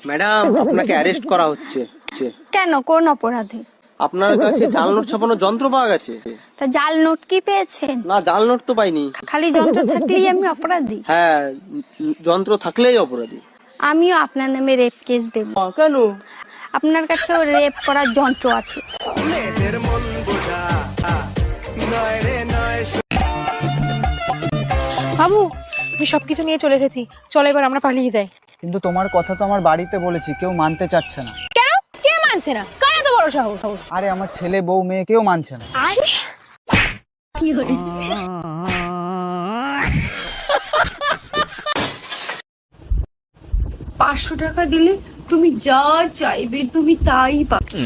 Madam, আপনাকে arrest করা হচ্ছে। কেন, কোন অপরাধে? আপনার কাছে জাল নোট ছাপানোর যন্ত্র পাওয়া গেছে। তা জাল নোট কি পেয়েছেন? না, জাল নোট তো পাইনি। খালি যন্ত্র থাকলেই আমি অপরাধী? হ্যাঁ, যন্ত্র থাকলেই অপরাধী। আমিও আপনার নামে রেপ কেস দেব। কেন? আপনার কাছেও রেপ করার যন্ত্র আছে। বাবু, আমি সবকিছু নিয়ে চলে এসেছি, চলো এবার আমরা পালিয়ে যাই। কিন্তু তোমার কথা তো আমার বাড়িতে বলেছি, কেউ মানতে চাচ্ছে না। কেন? কে মানছে না? কার এত বড় সাহস? আরে আমার ছেলে বউ মেয়ে কেউ মানছে না। কি হরে 500 টাকা দিলে তুমি যা চাইবে তুমি তাই পাবে।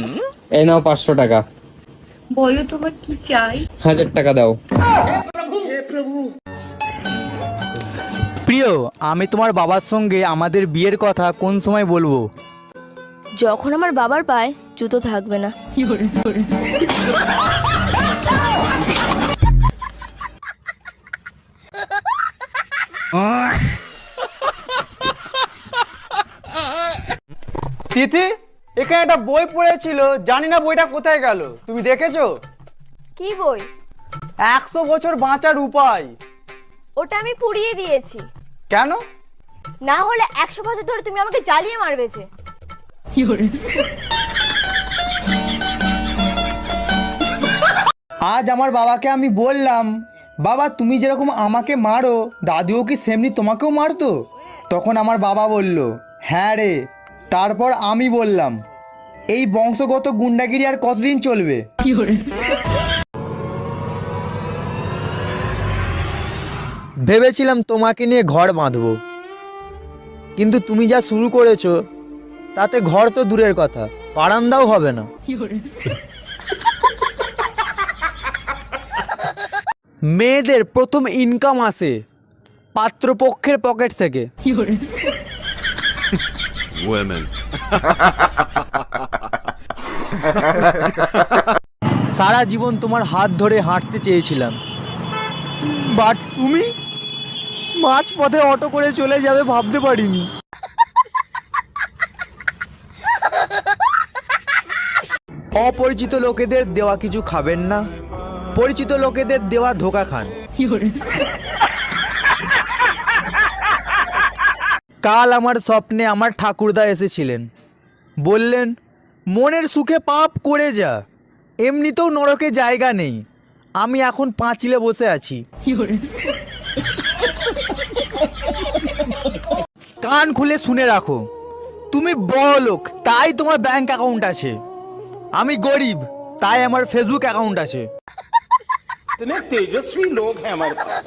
এই নাও 500 টাকা। বলো তোমার কি চাই? 1000 টাকা দাও। প্রিয়, আমি তোমার বাবার সঙ্গে আমাদের বিয়ের কথা কোন সময় বলবো? যখন আমার বাবার পায়ে জুতো থাকবে না। তিথি, এখানে একটা বই পড়েছিল, জানি না বইটা কোথায় গেল, তুমি দেখেছো? কি বই? 100 বছর বাঁচার উপায়। ওটা আমি পুড়িয়ে দিয়েছি। কেন? না হলে 100 বছর ধরে তুমি আমাকে জ্বালিয়ে মারবে যে। আজ আমার বাবাকে আমি বললাম, বাবা তুমি যেরকম আমাকে মারো, দাদুও কি সেমনি তোমাকেও মারতো? তখন আমার বাবা বলল, হ্যাঁ রে। তারপর আমি বললাম, এই বংশগত গুন্ডাগিরি আর কতদিন চলবে? ভেবেছিলাম তোমাকে নিয়ে ঘর বাঁধবো, কিন্তু তুমি যা শুরু করেছো তাতে ঘর তো দূরের কথা, বারান্দাও হবে না। মেয়েদের প্রথম ইনকাম আসে পাত্রপক্ষের পকেট থেকে। সারা জীবন তোমার হাত ধরে হাঁটতে চেয়েছিলাম, বাট তুমি মাঝ পথে অটো করে চলে যাবে ভাবতে পারিনি। অপরিচিত লোকেদের দেওয়া কিছু খাবেন না, পরিচিত লোকেদের দেওয়া ধোঁকা খান। কাল আমার স্বপ্নে আমার ঠাকুরদা এসেছিলেন, বললেন মনের সুখে পাপ করে যা, এমনিতেও নরকে জায়গা নেই। আমি এখন পাঁচিলে বসে আছি। কান খুলে শুনে রাখো, তুমি বড় লোক তাই তোমার ব্যাংক অ্যাকাউন্ট আছে, আমি গরিব তাই আমার ফেসবুক অ্যাকাউন্ট আছে। कितने तेजस्वी लोग हैं हमारे पास,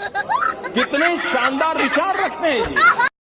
कितने शानदार विचार रखते हैं ये।